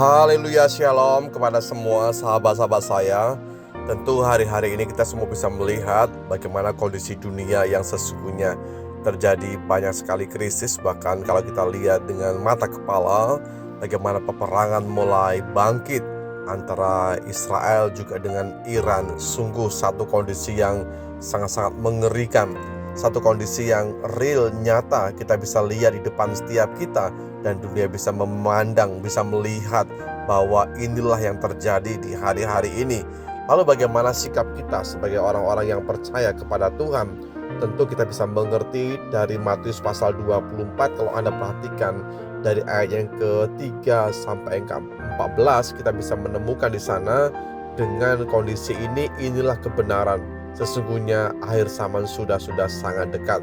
Haleluya, shalom kepada semua sahabat-sahabat saya. Tentu hari-hari ini kita semua bisa melihat bagaimana kondisi dunia yang sesungguhnya terjadi banyak sekali krisis. Bahkan kalau kita lihat dengan mata kepala, bagaimana peperangan mulai bangkit antara Israel juga dengan Iran. Sungguh satu kondisi yang sangat-sangat mengerikan. Satu kondisi yang real, nyata, kita bisa lihat di depan setiap kita. Dan dunia bisa memandang, bisa melihat bahwa inilah yang terjadi di hari-hari ini. Lalu bagaimana sikap kita sebagai orang-orang yang percaya kepada Tuhan? Tentu kita bisa mengerti dari Matius pasal 24. Kalau Anda perhatikan dari ayat yang ke-3 sampai yang ke-14, kita bisa menemukan di sana dengan kondisi ini, inilah kebenaran. Sesungguhnya akhir zaman sudah sangat dekat.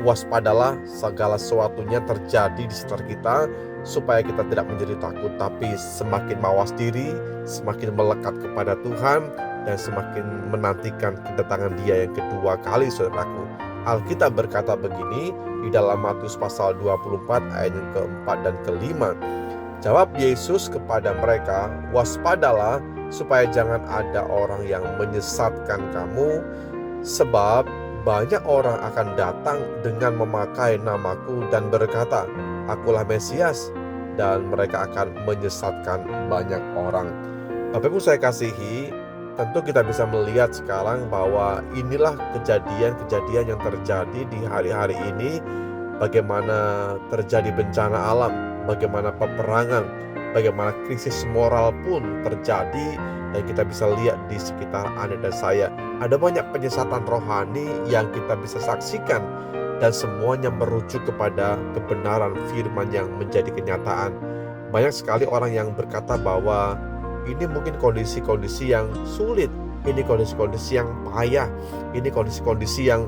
Waspadalah, segala sesuatunya terjadi di sekitar kita, supaya kita tidak menjadi takut, tapi semakin mawas diri, semakin melekat kepada Tuhan, dan semakin menantikan kedatangan Dia yang kedua kali, saudaraku. Alkitab berkata begini di dalam Matius pasal 24 ayat yang ke-4 dan ke-5. Jawab Yesus kepada mereka, waspadalah supaya jangan ada orang yang menyesatkan kamu, sebab banyak orang akan datang dengan memakai namaku dan berkata, akulah Mesias, dan mereka akan menyesatkan banyak orang. Bapak Ibu saya kasihi, tentu kita bisa melihat sekarang bahwa inilah kejadian-kejadian yang terjadi di hari-hari ini. Bagaimana terjadi bencana alam, bagaimana peperangan, bagaimana krisis moral pun terjadi. Dan kita bisa lihat di sekitar Anda dan saya, ada banyak penyesatan rohani yang kita bisa saksikan, dan semuanya merujuk kepada kebenaran firman yang menjadi kenyataan. Banyak sekali orang yang berkata bahwa ini mungkin kondisi-kondisi yang sulit, ini kondisi-kondisi yang payah, ini kondisi-kondisi yang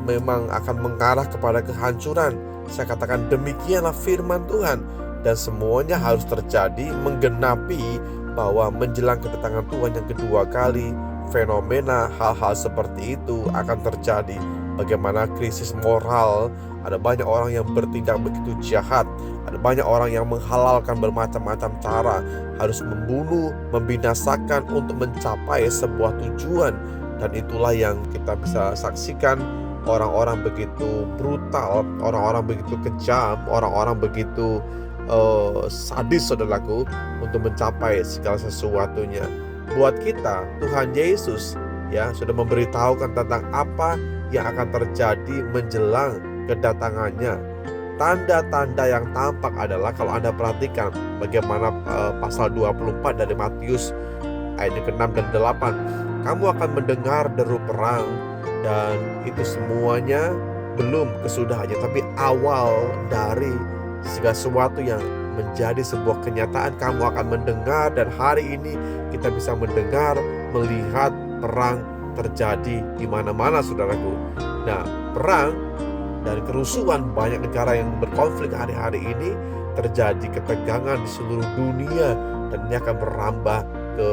memang akan mengarah kepada kehancuran. Saya katakan demikianlah firman Tuhan, dan semuanya harus terjadi menggenapi bahwa menjelang kedatangan Tuhan yang kedua kali, fenomena hal-hal seperti itu akan terjadi. Bagaimana krisis moral, ada banyak orang yang bertindak begitu jahat, ada banyak orang yang menghalalkan bermacam-macam cara, harus membunuh, membinasakan untuk mencapai sebuah tujuan. Dan itulah yang kita bisa saksikan, orang-orang begitu brutal, orang-orang begitu kejam, orang-orang begitu sadis, saudaraku, untuk mencapai segala sesuatunya. Buat kita, Tuhan Yesus ya sudah memberitahukan tentang apa yang akan terjadi menjelang kedatangannya. Tanda-tanda yang tampak adalah, kalau Anda perhatikan bagaimana pasal 24 dari Matius ayat ke-6 dan 8, kamu akan mendengar deru perang, dan itu semuanya belum kesudahannya, tapi awal dari segala sesuatu yang menjadi sebuah kenyataan. Kamu akan mendengar, dan hari ini kita bisa mendengar, melihat perang terjadi di mana-mana, saudaraku. Nah, perang dan kerusuhan, banyak negara yang berkonflik hari-hari ini, terjadi ketegangan di seluruh dunia, dan ini akan merambah ke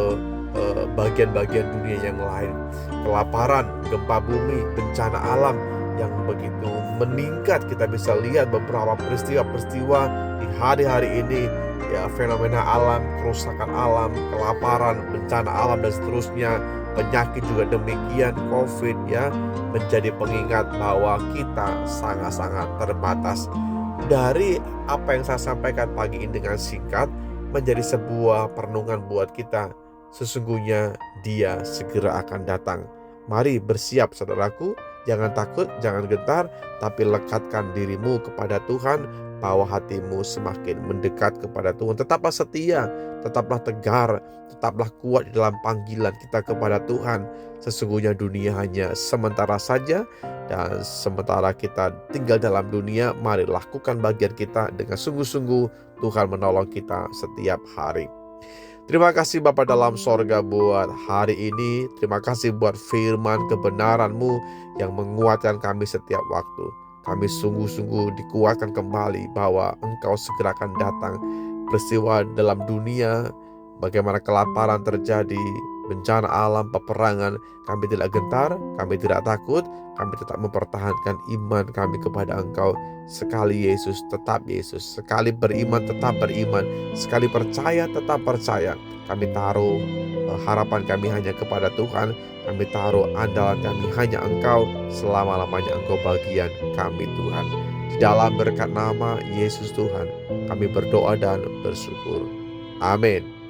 bagian-bagian dunia yang lain. Kelaparan, gempa bumi, bencana alam yang begitu meningkat. Kita bisa lihat beberapa peristiwa-peristiwa di hari-hari ini, ya, fenomena alam, kerusakan alam, kelaparan, bencana alam, dan seterusnya. Penyakit juga demikian, COVID ya, menjadi pengingat bahwa kita sangat-sangat terbatas. Dari apa yang saya sampaikan pagi ini dengan singkat, menjadi sebuah perenungan buat kita. Sesungguhnya Dia segera akan datang. Mari bersiap, saudaraku. Jangan takut, jangan gentar, tapi lekatkan dirimu kepada Tuhan, bahwa hatimu semakin mendekat kepada Tuhan. Tetaplah setia, tetaplah tegar, tetaplah kuat di dalam panggilan kita kepada Tuhan. Sesungguhnya dunia hanya sementara saja, dan sementara kita tinggal dalam dunia, mari lakukan bagian kita dengan sungguh-sungguh. Tuhan menolong kita setiap hari. Terima kasih Bapa dalam sorga buat hari ini. Terima kasih buat firman kebenaran-Mu yang menguatkan kami setiap waktu. Kami sungguh-sungguh dikuatkan kembali bahwa Engkau segera akan datang. Peristiwa dalam dunia, bagaimana kelaparan terjadi, bencana alam, peperangan, kami tidak gentar, kami tidak takut, kami tetap mempertahankan iman kami kepada Engkau. Sekali Yesus, tetap Yesus. Sekali beriman, tetap beriman. Sekali percaya, tetap percaya. Kami taruh harapan kami hanya kepada Tuhan. Kami taruh andalan kami hanya Engkau. Selama-lamanya Engkau bagian kami Tuhan. Di dalam berkat nama Yesus Tuhan, kami berdoa dan bersyukur. Amin.